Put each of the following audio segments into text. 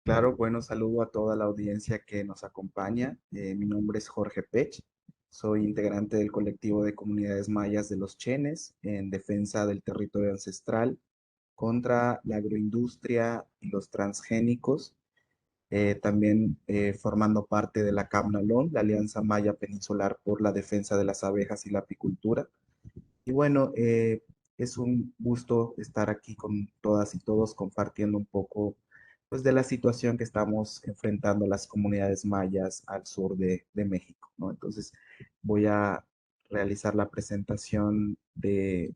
Claro, bueno, saludo a toda la audiencia que nos acompaña. Mi nombre es Jorge Pech, soy integrante del colectivo de comunidades mayas de los Chenes en defensa del territorio ancestral contra la agroindustria y los transgénicos, también formando parte de la CAPNALON, la Alianza Maya Peninsular por la Defensa de las Abejas y la Apicultura. Y bueno, es un gusto estar aquí con todas y todos compartiendo un poco pues, de la situación que estamos enfrentando las comunidades mayas al sur de México, ¿no? Entonces voy a realizar la presentación del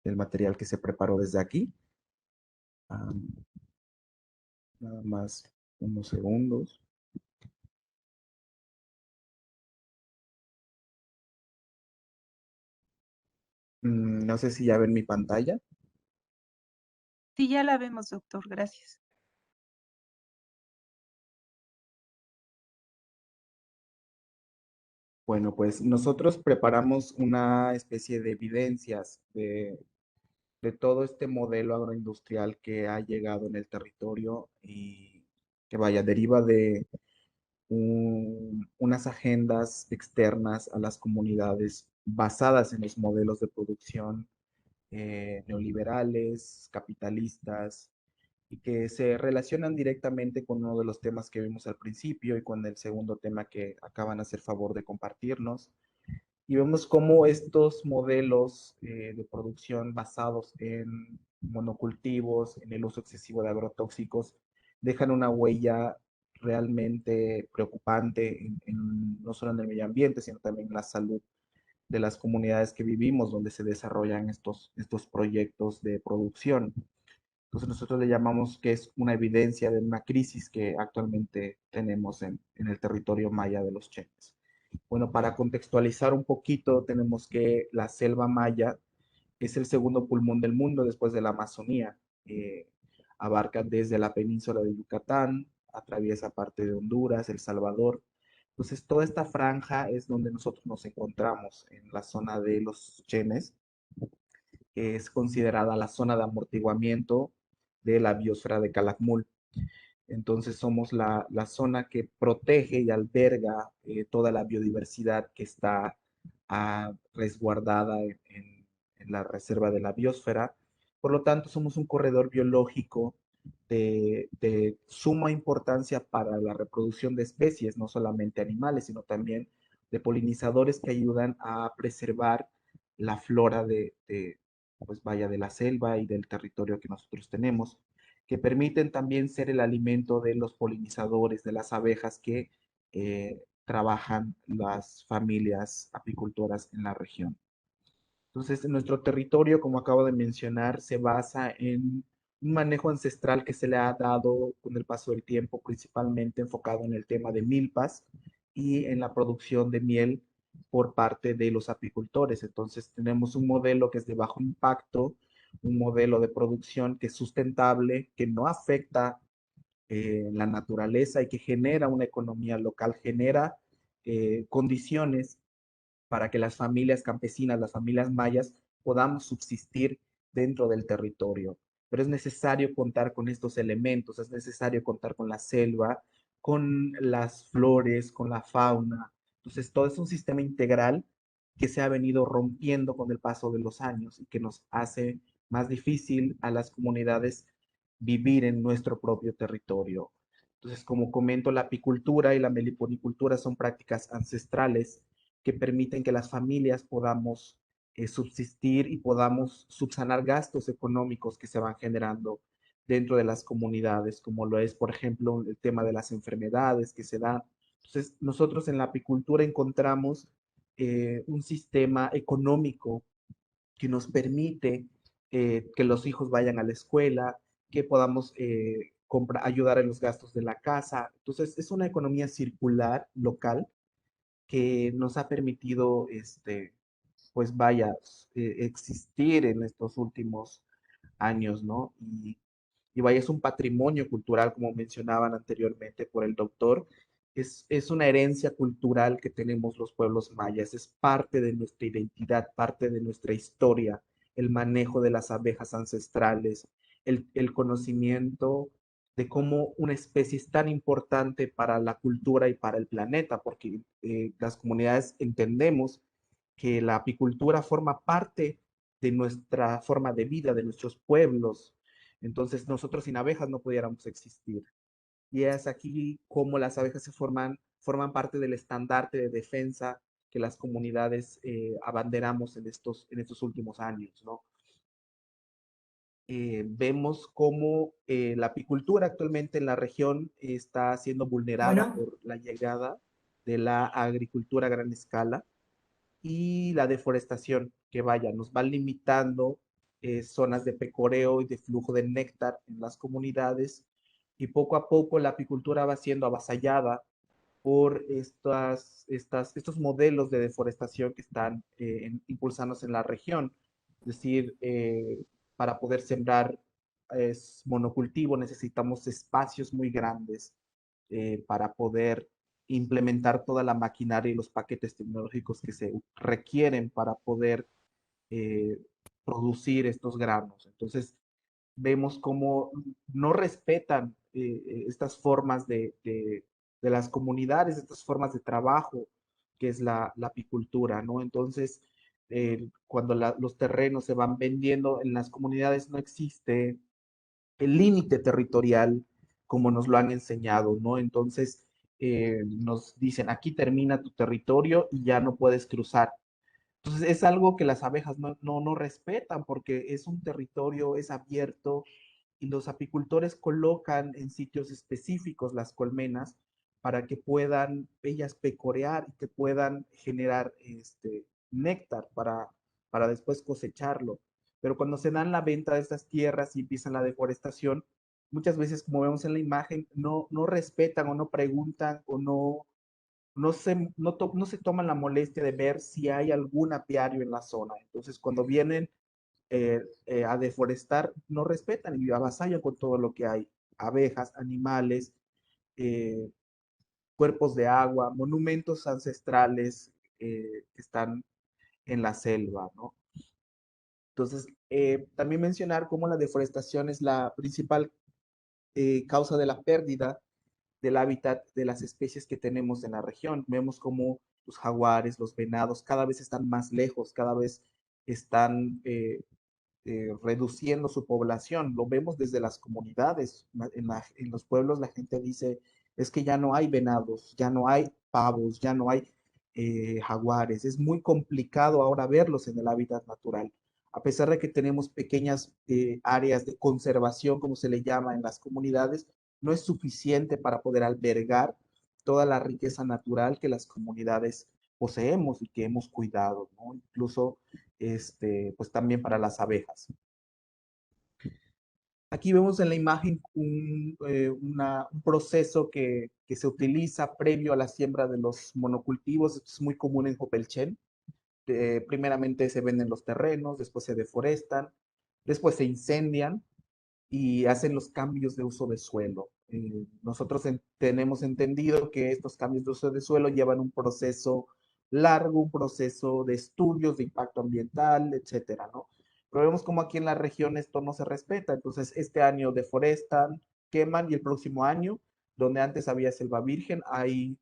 material que se preparó desde aquí. Am, Nada más unos segundos. No sé si ya ven mi pantalla. Sí, ya la vemos, doctor, gracias. Bueno, pues nosotros preparamos una especie de evidencias de todo este modelo agroindustrial que ha llegado en el territorio y que vaya, deriva de unas agendas externas a las comunidades basadas en los modelos de producción neoliberales, capitalistas, y que se relacionan directamente con uno de los temas que vimos al principio y con el segundo tema que acaban de hacer favor de compartirnos, y vemos cómo estos modelos de producción basados en monocultivos, en el uso excesivo de agrotóxicos, dejan una huella realmente preocupante no solo en el medio ambiente, sino también en la salud de las comunidades que vivimos, donde se desarrollan estos proyectos de producción. Entonces nosotros le llamamos que es una evidencia de una crisis que actualmente tenemos en el territorio maya de los Chenes. Bueno, para contextualizar un poquito, tenemos que la selva maya es el segundo pulmón del mundo después de la Amazonía. Abarca desde la península de Yucatán, atraviesa parte de Honduras, El Salvador. Entonces, toda esta franja es donde nosotros nos encontramos, en la zona de los Chenes, que es considerada la zona de amortiguamiento de la biosfera de Calakmul. Entonces somos la zona que protege y alberga toda la biodiversidad que está resguardada en la reserva de la biosfera. Por lo tanto, somos un corredor biológico de suma importancia para la reproducción de especies, no solamente animales, sino también de polinizadores que ayudan a preservar la flora pues vaya, de la selva y del territorio que nosotros tenemos, que permiten también ser el alimento de los polinizadores, de las abejas que trabajan las familias apicultoras en la región. Entonces, nuestro territorio, como acabo de mencionar, se basa en un manejo ancestral que se le ha dado con el paso del tiempo, principalmente enfocado en el tema de milpas y en la producción de miel por parte de los apicultores. Entonces, tenemos un modelo que es de bajo impacto, un modelo de producción que es sustentable, que no afecta la naturaleza y que genera una economía local, genera condiciones para que las familias campesinas, las familias mayas, podamos subsistir dentro del territorio. Pero es necesario contar con estos elementos, es necesario contar con la selva, con las flores, con la fauna. Entonces, todo es un sistema integral que se ha venido rompiendo con el paso de los años y que nos hace más difícil a las comunidades vivir en nuestro propio territorio. Entonces, como comento, la apicultura y la meliponicultura son prácticas ancestrales que permiten que las familias podamos subsistir y podamos subsanar gastos económicos que se van generando dentro de las comunidades, como lo es, por ejemplo, el tema de las enfermedades que se dan. Entonces, nosotros en la apicultura encontramos un sistema económico que nos permite que los hijos vayan a la escuela, que podamos ayudar en los gastos de la casa. Entonces, es una economía circular local que nos ha permitido, pues vaya, existir en estos últimos años, ¿no? Y vaya, es un patrimonio cultural, como mencionaban anteriormente por el doctor, es una herencia cultural que tenemos los pueblos mayas, es parte de nuestra identidad, parte de nuestra historia, el manejo de las abejas ancestrales, el conocimiento de cómo una especie es tan importante para la cultura y para el planeta, porque las comunidades entendemos que la apicultura forma parte de nuestra forma de vida, de nuestros pueblos. Entonces nosotros sin abejas no pudiéramos existir. Y es aquí cómo las abejas forman parte del estandarte de defensa que las comunidades abanderamos en estos últimos años, ¿no? Vemos cómo la apicultura actualmente en la región está siendo vulnerada Bueno, por la llegada de la agricultura a gran escala y la deforestación, que vaya, nos va limitando zonas de pecoreo y de flujo de néctar en las comunidades y poco a poco la apicultura va siendo avasallada por estos modelos de deforestación que están impulsándose en la región. Es decir, para poder sembrar monocultivo necesitamos espacios muy grandes para poder implementar toda la maquinaria y los paquetes tecnológicos que se requieren para poder eh, producir estos granos. Entonces, vemos cómo no respetan estas formas de las comunidades, estas formas de trabajo que es la apicultura, ¿no? Entonces, cuando los terrenos se van vendiendo en las comunidades no existe el límite territorial como nos lo han enseñado, ¿no? Entonces, nos dicen, aquí termina tu territorio y ya no puedes cruzar. Entonces es algo que las abejas no respetan porque es un territorio, es abierto y los apicultores colocan en sitios específicos las colmenas para que puedan ellas pecorear y que puedan generar néctar para después cosecharlo. Pero cuando se dan la venta de estas tierras y empiezan la deforestación, muchas veces, como vemos en la imagen, no respetan o no preguntan o no se toman la molestia de ver si hay algún apiario en la zona. Entonces, cuando vienen a deforestar, no respetan y avasallan con todo lo que hay. Abejas, animales, eh, cuerpos de agua, monumentos ancestrales que están en la selva, ¿no? Entonces, también mencionar cómo la deforestación es la principal causa de la pérdida del hábitat de las especies que tenemos en la región. Vemos como los jaguares, los venados, cada vez están más lejos, cada vez están reduciendo su población. Lo vemos desde las comunidades. En los pueblos la gente dice, es que ya no hay venados, ya no hay pavos, ya no hay jaguares. Es muy complicado ahora verlos en el hábitat natural. A pesar de que tenemos pequeñas áreas de conservación, como se le llama en las comunidades, no es suficiente para poder albergar toda la riqueza natural que las comunidades poseemos y que hemos cuidado, ¿no? Incluso pues también para las abejas. Aquí vemos en la imagen un proceso que se utiliza previo a la siembra de los monocultivos. Esto es muy común en Hopelchen. Primeramente se venden los terrenos, después se deforestan, después se incendian y hacen los cambios de uso de suelo. Nosotros tenemos entendido que estos cambios de uso de suelo llevan un proceso largo, un proceso de estudios de impacto ambiental, etcétera, ¿no? Pero vemos como aquí en la región esto no se respeta. Entonces, este año deforestan, queman y el próximo año, donde antes había selva virgen, hay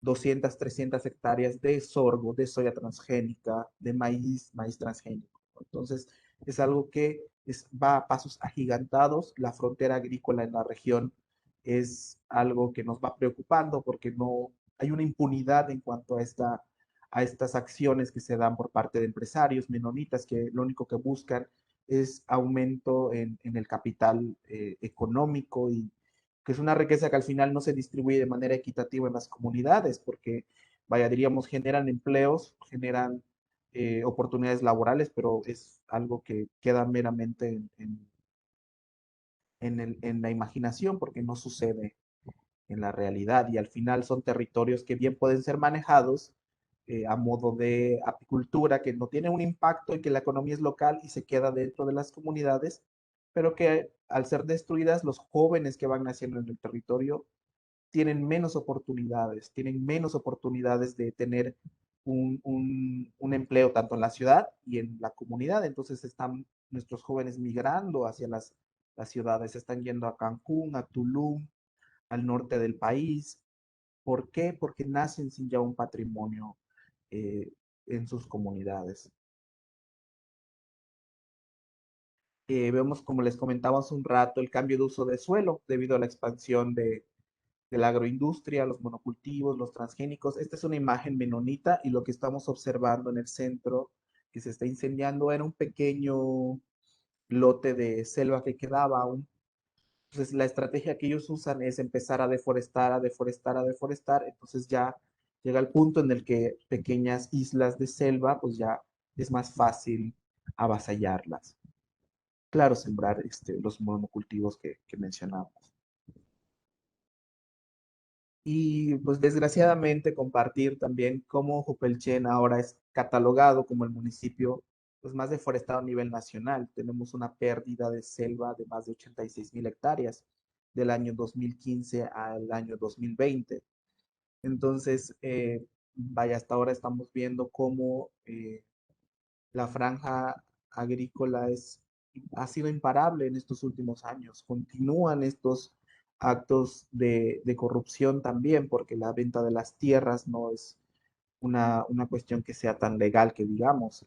200, 300 hectáreas de sorgo, de soya transgénica, de maíz, maíz transgénico. Entonces, es algo que va a pasos agigantados. La frontera agrícola en la región es algo que nos va preocupando porque no hay una impunidad en cuanto a estas acciones que se dan por parte de empresarios menonitas que lo único que buscan es aumento en el capital económico y que es una riqueza que al final no se distribuye de manera equitativa en las comunidades, porque, vaya, diríamos, generan empleos, generan oportunidades laborales, pero es algo que queda meramente en la imaginación, porque no sucede en la realidad y al final son territorios que bien pueden ser manejados a modo de apicultura, que no tiene un impacto y que la economía es local y se queda dentro de las comunidades, pero que al ser destruidas, los jóvenes que van naciendo en el territorio tienen menos oportunidades de tener un empleo tanto en la ciudad y en la comunidad. Entonces están nuestros jóvenes migrando hacia Las ciudades están yendo a Cancún, a Tulum, al norte del país. ¿Por qué? Porque nacen sin ya un patrimonio eh, en sus comunidades. Vemos, como les comentaba hace un rato, el cambio de uso de suelo debido a la expansión de la agroindustria, los monocultivos, los transgénicos. Esta es una imagen menonita y lo que estamos observando en el centro que se está incendiando era un pequeño lote de selva que quedaba aún. Entonces, la estrategia que ellos usan es empezar a deforestar, a deforestar, a deforestar. Entonces ya llega el punto en el que pequeñas islas de selva, pues ya es más fácil avasallarlas. Claro, sembrar los monocultivos que mencionamos. Y pues desgraciadamente compartir también cómo Jopelchen ahora es catalogado como el municipio pues, más deforestado a nivel nacional. Tenemos una pérdida de selva de más de 86.000 hectáreas del año 2015 al año 2020. Entonces, vaya, hasta ahora estamos viendo cómo la franja agrícola ha sido imparable en estos últimos años. Continúan estos actos de corrupción también, porque la venta de las tierras no es una cuestión que sea tan legal que digamos.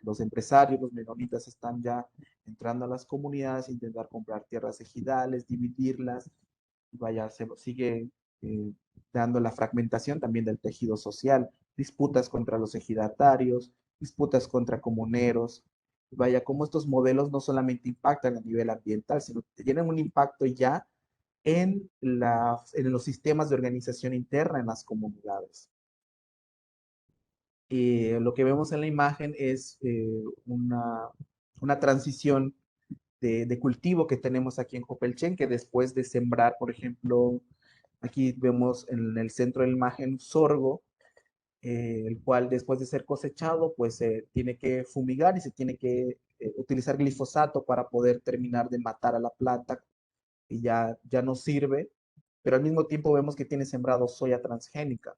Los empresarios, los menonitas están ya entrando a las comunidades a intentar comprar tierras ejidales, dividirlas, y vaya, se sigue eh, dando la fragmentación también del tejido social, disputas contra los ejidatarios, disputas contra comuneros. Vaya, cómo estos modelos no solamente impactan a nivel ambiental, sino que tienen un impacto ya en los sistemas de organización interna en las comunidades. Lo que vemos en la imagen es una transición de cultivo que tenemos aquí en Jopelchen, que después de sembrar, por ejemplo, aquí vemos en el centro de la imagen sorgo, el cual después de ser cosechado, pues se tiene que fumigar y se tiene que utilizar glifosato para poder terminar de matar a la planta y ya no sirve, pero al mismo tiempo vemos que tiene sembrado soya transgénica.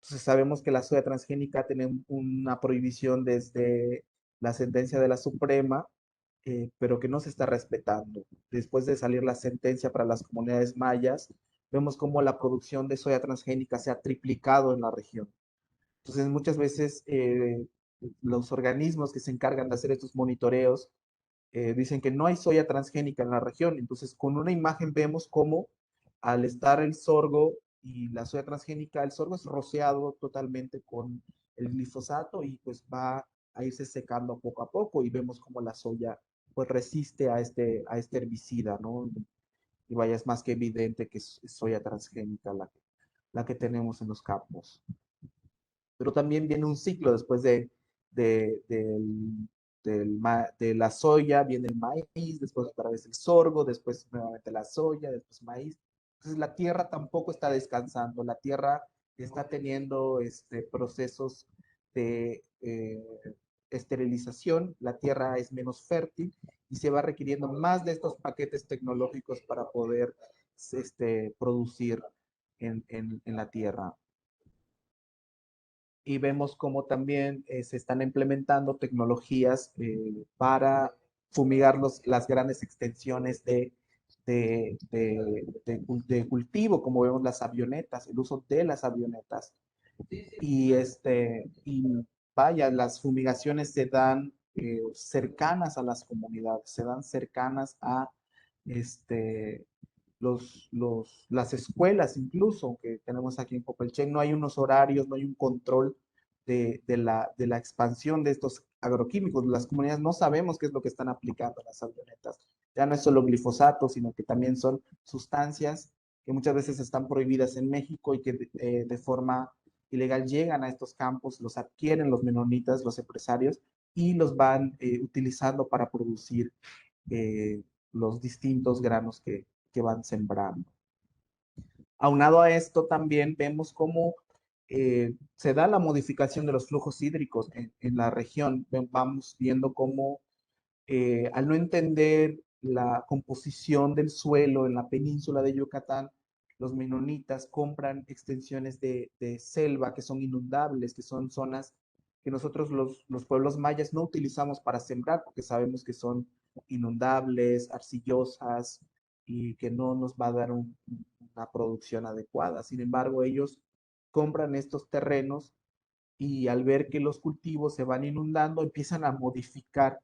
Entonces sabemos que la soya transgénica tiene una prohibición desde la sentencia de la Suprema, pero que no se está respetando. Después de salir la sentencia para las comunidades mayas, vemos cómo la producción de soya transgénica se ha triplicado en la región. Entonces muchas veces los organismos que se encargan de hacer estos monitoreos dicen que no hay soya transgénica en la región. Entonces, con una imagen vemos cómo al estar el sorgo y la soya transgénica, el sorgo es rociado totalmente con el glifosato y pues va a irse secando poco a poco y vemos cómo la soya pues resiste a este herbicida, ¿no? Y vaya, es más que evidente que es soya transgénica la que tenemos en los campos. Pero también viene un ciclo después de, del, de la soya, viene el maíz, después otra vez el sorgo, después nuevamente la soya, después maíz. Entonces la tierra tampoco está descansando, la tierra está teniendo procesos de esterilización, la tierra es menos fértil y se va requiriendo más de estos paquetes tecnológicos para poder producir en la tierra. Y vemos cómo también se están implementando tecnologías para fumigar las grandes extensiones de cultivo, como vemos las avionetas, el uso de las avionetas. Y vaya, las fumigaciones se dan cercanas a las comunidades, se dan cercanas a este, las escuelas incluso que tenemos aquí en Popelchen, no hay unos horarios, no hay un control de la expansión de estos agroquímicos. Las comunidades no sabemos qué es lo que están aplicando a las avionetas. Ya no es solo glifosato, sino que también son sustancias que muchas veces están prohibidas en México y que de forma ilegal llegan a estos campos, los adquieren los menonitas, los empresarios, y los van utilizando para producir eh, los distintos granos que van sembrando. Aunado a esto, también vemos cómo se da la modificación de los flujos hídricos en la región. Vamos viendo cómo, al no entender la composición del suelo en la península de Yucatán, los menonitas compran extensiones de selva que son inundables, que son zonas que nosotros los pueblos mayas no utilizamos para sembrar porque sabemos que son inundables, arcillosas y que no nos va a dar una producción adecuada. Sin embargo, ellos compran estos terrenos y al ver que los cultivos se van inundando, empiezan a modificar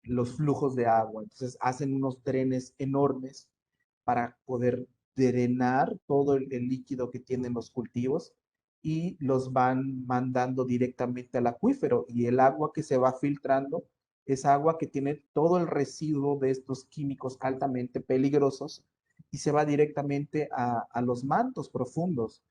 los flujos de agua. Entonces hacen unos drenes enormes para poder drenar todo el líquido que tienen los cultivos y los van mandando directamente al acuífero y el agua que se va filtrando es agua que tiene todo el residuo de estos químicos altamente peligrosos y se va directamente a los mantos profundos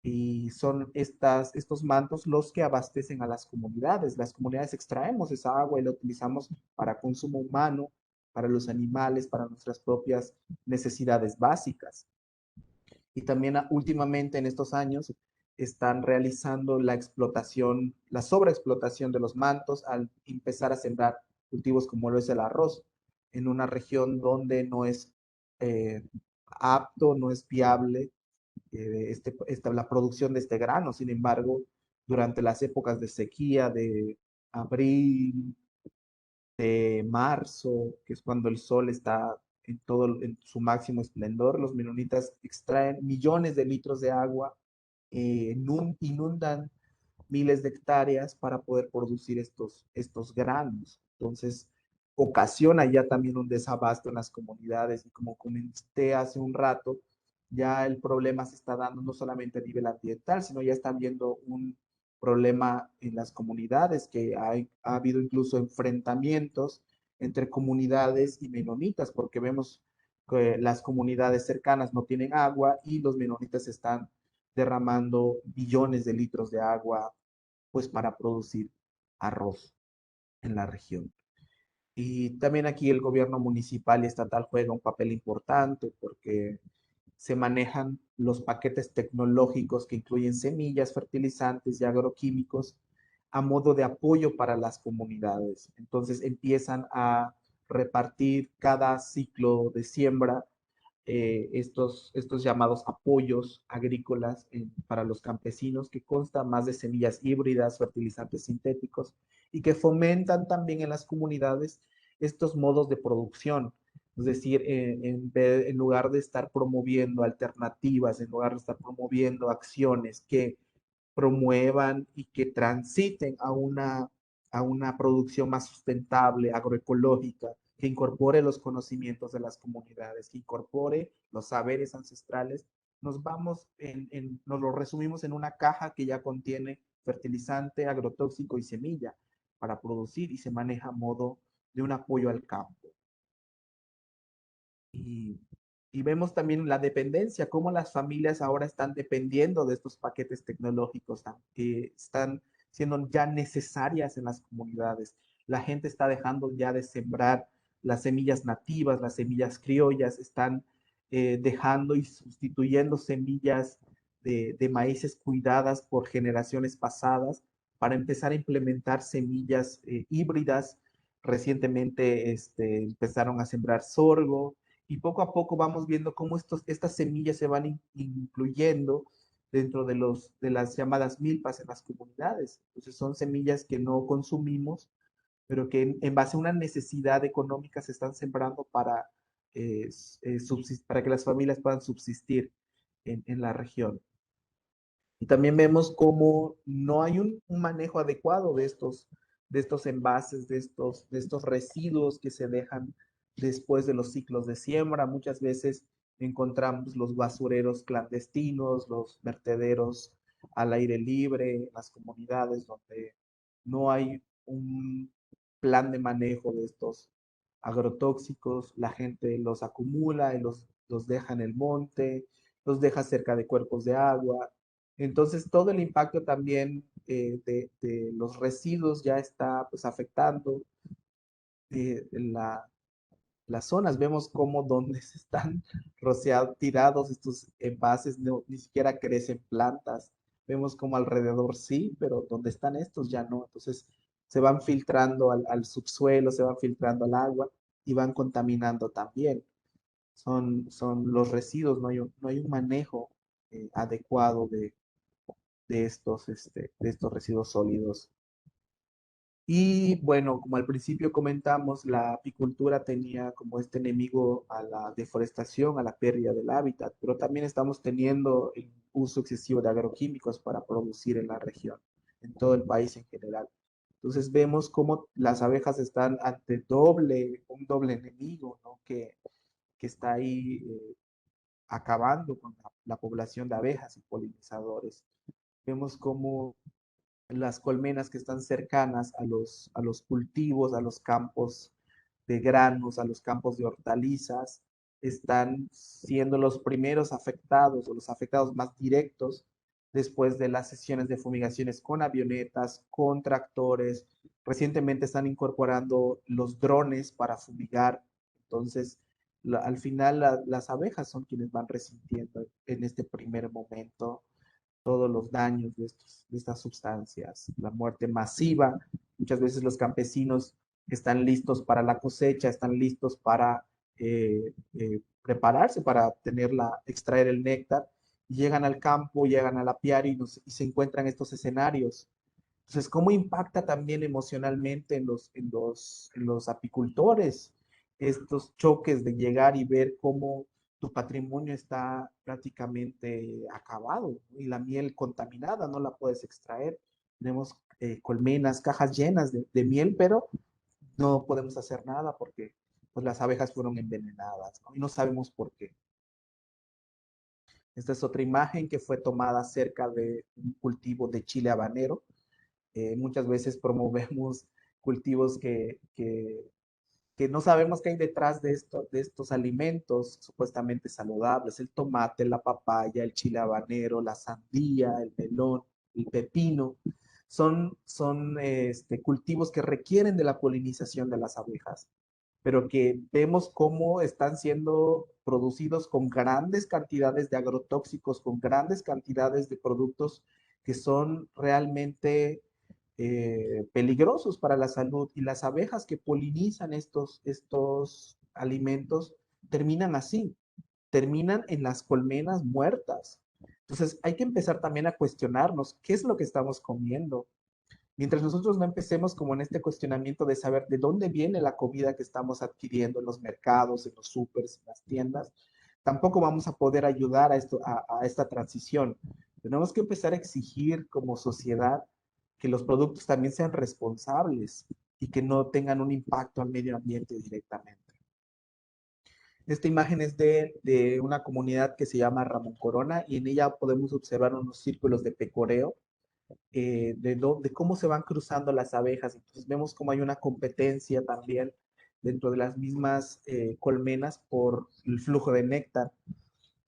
y son estos mantos los que abastecen a las comunidades. Las comunidades extraemos esa agua y la utilizamos para consumo humano, para los animales, para nuestras propias necesidades básicas. Y también últimamente en estos años están realizando la explotación, la sobreexplotación de los mantos al empezar a sembrar cultivos como lo es el arroz en una región donde no es eh, apto, no es viable la producción de este grano. Sin embargo, durante las épocas de sequía, de abril, de marzo, que es cuando el sol está en su máximo esplendor, los menonitas extraen millones de litros de agua, inundan miles de hectáreas para poder producir estos granos. Entonces, ocasiona ya también un desabasto en las comunidades y como comenté hace un rato, ya el problema se está dando no solamente a nivel ambiental, sino ya están viendo un problema en las comunidades, que ha habido incluso enfrentamientos entre comunidades y menonitas, porque vemos que las comunidades cercanas no tienen agua y los menonitas están derramando billones de litros de agua pues para producir arroz en la región. Y también aquí el gobierno municipal y estatal juega un papel importante porque se manejan los paquetes tecnológicos que incluyen semillas, fertilizantes y agroquímicos a modo de apoyo para las comunidades. Entonces empiezan a repartir cada ciclo de siembra estos llamados apoyos agrícolas para los campesinos que constan más de semillas híbridas, fertilizantes sintéticos y que fomentan también en las comunidades estos modos de producción. Es decir, en lugar de estar promoviendo alternativas, en lugar de estar promoviendo acciones que promuevan y que transiten a una producción más sustentable, agroecológica, que incorpore los conocimientos de las comunidades, que incorpore los saberes ancestrales, nos lo resumimos en una caja que ya contiene fertilizante, agrotóxico y semilla para producir y se maneja a modo de un apoyo al campo. Y, y vemos también la dependencia, cómo las familias ahora están dependiendo de estos paquetes tecnológicos que están siendo ya necesarias en las comunidades. La gente está dejando ya de sembrar las semillas nativas, las semillas criollas, están dejando y sustituyendo semillas de maíces cuidadas por generaciones pasadas para empezar a implementar semillas híbridas. Recientemente empezaron a sembrar sorgo, y poco a poco vamos viendo cómo estas semillas se van incluyendo dentro de las llamadas milpas en las comunidades. Entonces son semillas que no consumimos, pero que en base a una necesidad económica se están sembrando para que las familias puedan subsistir en la región. Y también vemos cómo no hay un manejo adecuado de estos envases, de estos residuos que se dejan después de los ciclos de siembra. Muchas veces encontramos los basureros clandestinos, los vertederos al aire libre, en las comunidades donde no hay un plan de manejo de estos agrotóxicos. La gente los acumula y los deja en el monte, los deja cerca de cuerpos de agua. Entonces, todo el impacto también de los residuos ya está pues afectando la, las zonas. Vemos cómo donde se están rociados, tirados estos envases, ni siquiera crecen plantas. Vemos como alrededor sí, pero donde están estos ya no. Entonces, se van filtrando al subsuelo, se van filtrando al agua y van contaminando también. Son los residuos, no hay un manejo adecuado de estos residuos sólidos. Y bueno, como al principio comentamos, la apicultura tenía como este enemigo a la deforestación, a la pérdida del hábitat, pero también estamos teniendo el uso excesivo de agroquímicos para producir en la región, en todo el país en general. Entonces vemos cómo las abejas están ante un doble enemigo, ¿no? Que está ahí acabando con la población de abejas y polinizadores. Vemos cómo las colmenas que están cercanas a los cultivos, a los campos de granos, a los campos de hortalizas, están siendo los primeros afectados o los afectados más directos después de las sesiones de fumigaciones con avionetas, con tractores. Recientemente están incorporando los drones para fumigar. Entonces, al final las abejas son quienes van resintiendo en este primer momento todos los daños de estas sustancias, la muerte masiva. Muchas veces los campesinos están listos para la cosecha, están listos para prepararse para extraer el néctar, y llegan al campo, llegan al apiario y se encuentran estos escenarios. Entonces, ¿cómo impacta también emocionalmente en los apicultores estos choques de llegar y ver cómo tu patrimonio está prácticamente acabado, ¿no? Y la miel contaminada, no la puedes extraer? Tenemos colmenas, cajas llenas de miel, pero no podemos hacer nada porque pues, las abejas fueron envenenadas, ¿no? Y no sabemos por qué. Esta es otra imagen que fue tomada cerca de un cultivo de chile habanero. Muchas veces promovemos cultivos que no sabemos qué hay detrás de estos alimentos supuestamente saludables: el tomate, la papaya, el chile habanero, la sandía, el melón, el pepino. Son cultivos que requieren de la polinización de las abejas, pero que vemos cómo están siendo producidos con grandes cantidades de agrotóxicos, con grandes cantidades de productos que son realmente peligrosos para la salud, y las abejas que polinizan estos alimentos terminan así, terminan en las colmenas muertas. Entonces hay que empezar también a cuestionarnos qué es lo que estamos comiendo. Mientras nosotros no empecemos como en este cuestionamiento de saber de dónde viene la comida que estamos adquiriendo en los mercados, en los súperes, en las tiendas, tampoco vamos a poder ayudar a esta transición. Tenemos que empezar a exigir como sociedad que los productos también sean responsables y que no tengan un impacto al medio ambiente directamente. Esta imagen es de una comunidad que se llama Ramón Corona, y en ella podemos observar unos círculos de pecoreo, de cómo se van cruzando las abejas. Entonces vemos cómo hay una competencia también dentro de las mismas colmenas por el flujo de néctar.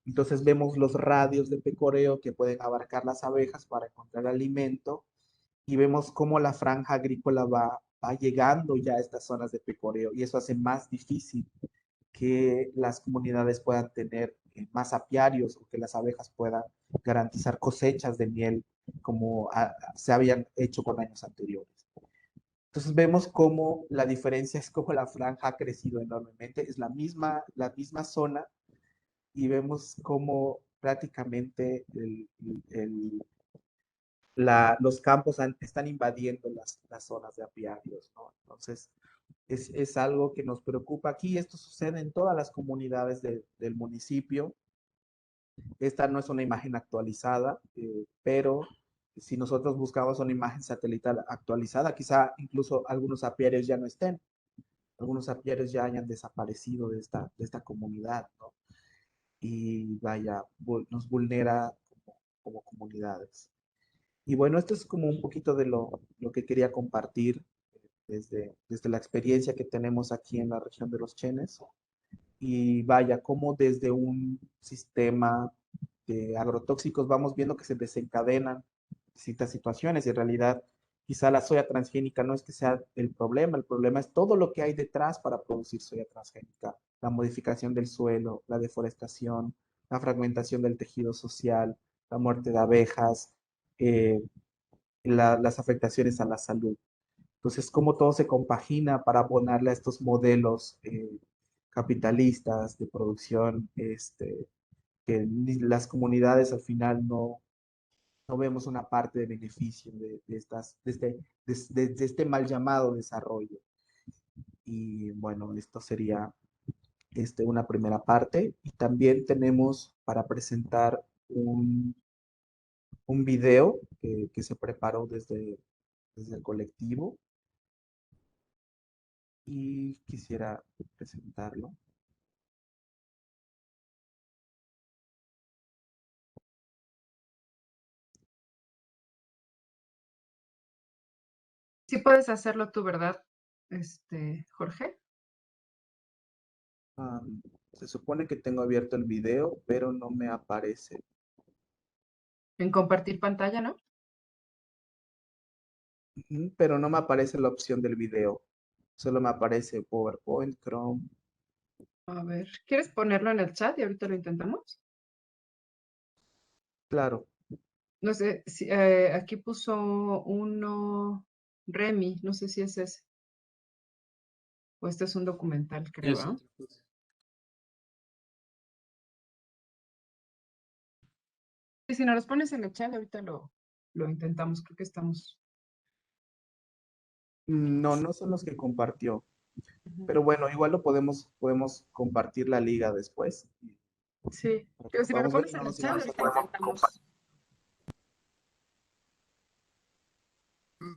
Entonces vemos los radios de pecoreo que pueden abarcar las abejas para encontrar alimento, y vemos cómo la franja agrícola va llegando ya a estas zonas de pecoreo, y eso hace más difícil que las comunidades puedan tener más apiarios, o que las abejas puedan garantizar cosechas de miel como se habían hecho con años anteriores. Entonces vemos cómo la diferencia es cómo la franja ha crecido enormemente, es la misma zona, y vemos cómo prácticamente los campos están invadiendo las zonas de apiarios, ¿no? Entonces, es algo que nos preocupa aquí. Esto sucede en todas las comunidades del municipio. Esta no es una imagen actualizada, pero si nosotros buscamos una imagen satelital actualizada, quizá incluso algunos apiarios ya no estén, algunos apiarios ya hayan desaparecido de esta comunidad, ¿no? Y vaya, nos vulnera como comunidades. Y bueno, esto es como un poquito de lo que quería compartir desde la experiencia que tenemos aquí en la región de los Chenes. Y vaya, como desde un sistema de agrotóxicos vamos viendo que se desencadenan distintas situaciones. Y en realidad, quizá la soya transgénica no es que sea el problema es todo lo que hay detrás para producir soya transgénica: la modificación del suelo, la deforestación, la fragmentación del tejido social, la muerte de abejas, eh, las afectaciones a la salud. Entonces, cómo todo se compagina para abonarle a estos modelos capitalistas de producción, que las comunidades al final no vemos una parte de beneficio de este mal llamado desarrollo. Y bueno, esto sería una primera parte. Y también tenemos para presentar un video que se preparó desde el colectivo y quisiera presentarlo. Sí puedes hacerlo tú, ¿verdad? Jorge, Ah, se supone que tengo abierto el video, pero no me aparece. en compartir pantalla, ¿no? Ujú, pero no me aparece la opción del video. Solo me aparece PowerPoint, Chrome. A ver, ¿quieres ponerlo en el chat y ahorita lo intentamos? Claro, No sé, si, aquí puso uno Remy, no sé si es ese, o este es un documental, creo, Eso. ¿ah? Y si nos los pones en el chat, ahorita lo intentamos, creo que estamos. no, no son los que compartió. Ujú. Pero bueno, igual podemos compartir la liga después Sí, para que pero lo si me lo podamos ver y pones no en el nos chat, sigamos ahorita atrasando. intentamos.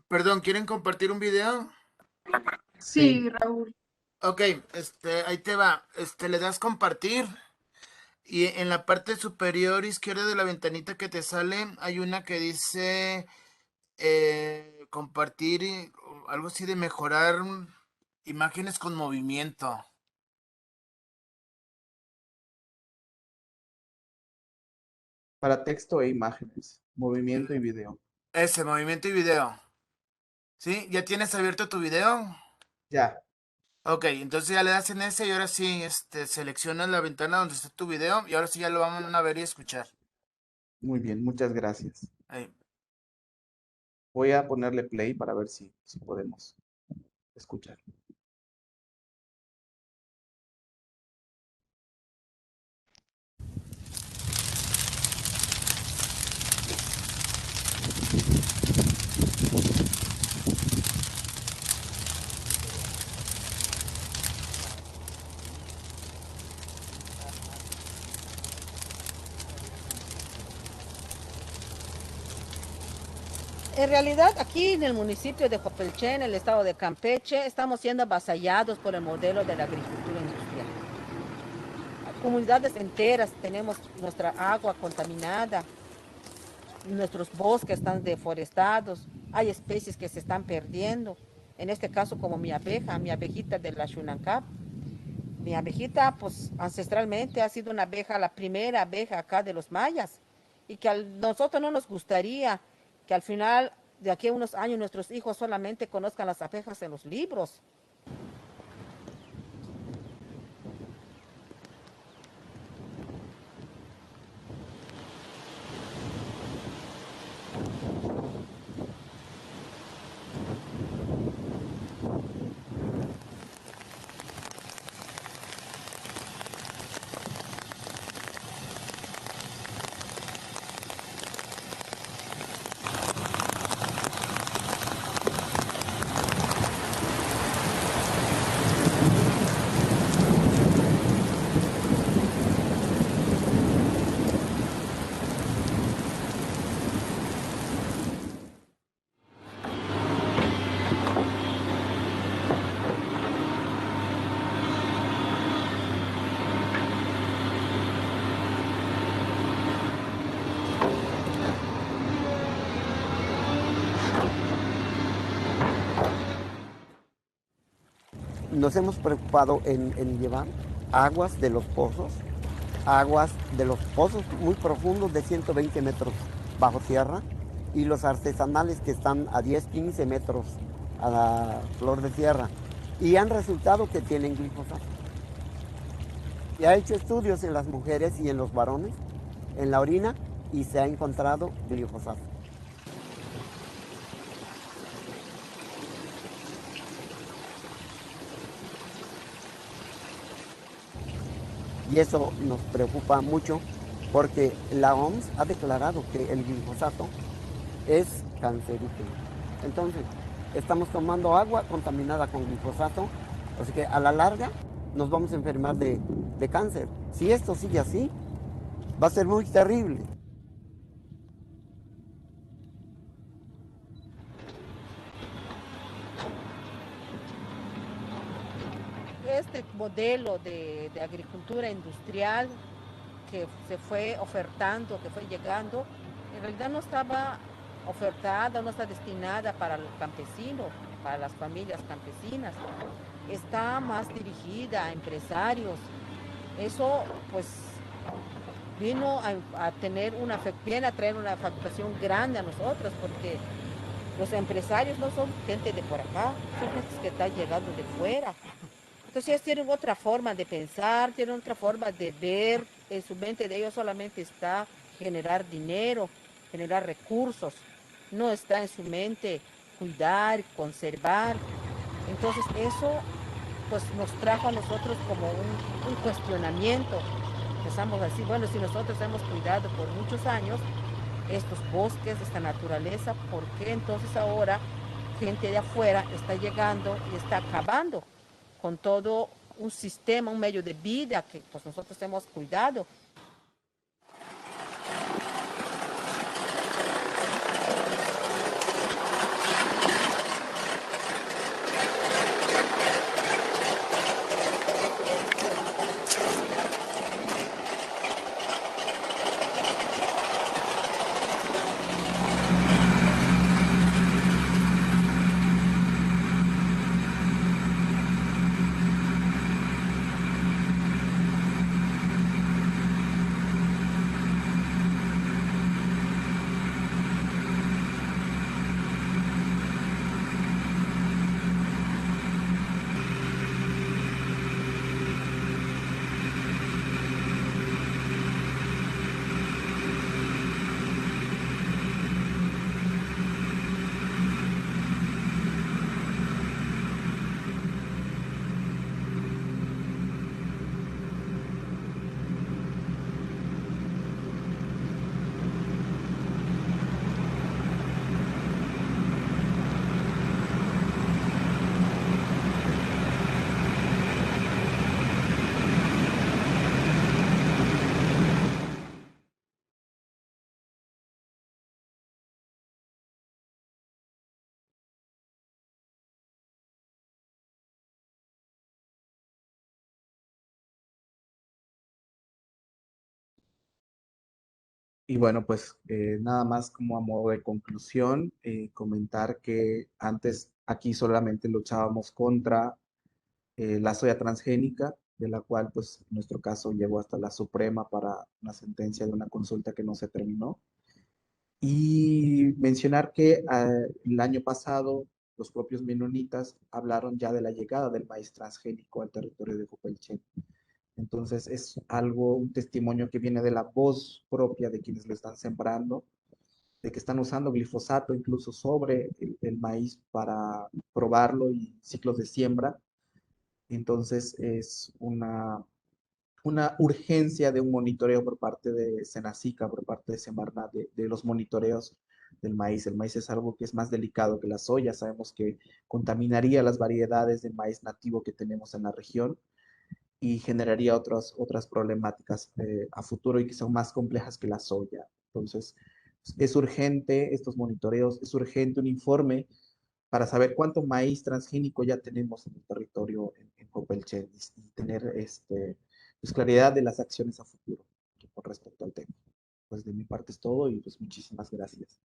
Perdón, ¿quieren compartir un video? Sí, Sí, Raúl. Ok, ahí te va. Le das compartir y en la parte superior izquierda de la ventanita que te sale hay una que dice compartir o algo así de mejorar imágenes con movimiento. para texto e imágenes, movimiento y video. Ese, movimiento y video. ¿Sí? ¿Ya tienes abierto tu video? Ya, Ok, entonces ya le das en ese y ahora sí, seleccionas la ventana donde está tu video y ahora sí ya lo vamos a ver y escuchar. muy bien, muchas gracias. Ahí. Voy a ponerle play para ver si podemos escuchar. En realidad, aquí en el municipio de Jopelché, en el estado de Campeche, estamos siendo avasallados por el modelo de la agricultura industrial. Comunidades enteras tenemos nuestra agua contaminada, nuestros bosques están deforestados, hay especies que se están perdiendo. En este caso, como mi abejita de la Xunancap. Mi abejita, pues ancestralmente ha sido una abeja, la primera abeja acá de los mayas, y que a nosotros no nos gustaría que al final, de aquí a unos años, nuestros hijos solamente conozcan las abejas en los libros. Nos hemos preocupado en llevar aguas de los pozos muy profundos de 120 metros bajo tierra y los artesanales que están a 10, 15 metros a la flor de tierra. Y han resultado que tienen glifosato. Se ha hecho estudios en las mujeres y en los varones, en la orina, y se ha encontrado glifosato. Y eso nos preocupa mucho porque la OMS ha declarado que el glifosato es cancerígeno. Entonces, estamos tomando agua contaminada con glifosato, así que a la larga nos vamos a enfermar de cáncer. Si esto sigue así, va a ser muy terrible. Este modelo de agricultura industrial que se fue ofertando, que fue llegando, en realidad no estaba ofertada, no está destinada para el campesino, para las familias campesinas. Está más dirigida a empresarios. Eso pues vino a tener viene a traer una afectación grande a nosotros, porque los empresarios no son gente de por acá, son gente que está llegando de fuera. Entonces ellos tienen otra forma de pensar, tienen otra forma de ver. En su mente de ellos solamente está generar dinero, generar recursos. No está en su mente cuidar, conservar. Entonces eso pues nos trajo a nosotros como un cuestionamiento. Empezamos a decir, bueno, si nosotros hemos cuidado por muchos años estos bosques, esta naturaleza, ¿por qué entonces ahora gente de afuera está llegando y está acabando con todo un sistema, un medio de vida que pues nosotros hemos cuidado? Y bueno, pues nada más como a modo de conclusión, comentar que antes aquí solamente luchábamos contra la soya transgénica, de la cual pues en nuestro caso llegó hasta la Suprema para una sentencia de una consulta que no se terminó. Y mencionar que el año pasado los propios menonitas hablaron ya de la llegada del maíz transgénico al territorio de Copelchen. Entonces es algo, un testimonio que viene de la voz propia de quienes lo están sembrando, de que están usando glifosato incluso sobre el maíz para probarlo y ciclos de siembra. Entonces es una urgencia de un monitoreo por parte de Senacica, por parte de Semarnat, de los monitoreos del maíz. El maíz es algo que es más delicado que la soya. Sabemos que contaminaría las variedades de maíz nativo que tenemos en la región y generaría otras problemáticas a futuro y que son más complejas que la soya. Entonces, es urgente estos monitoreos, es urgente un informe para saber cuánto maíz transgénico ya tenemos en el territorio en Copelchen y tener pues, claridad de las acciones a futuro con respecto al tema. Pues de mi parte es todo y pues muchísimas gracias.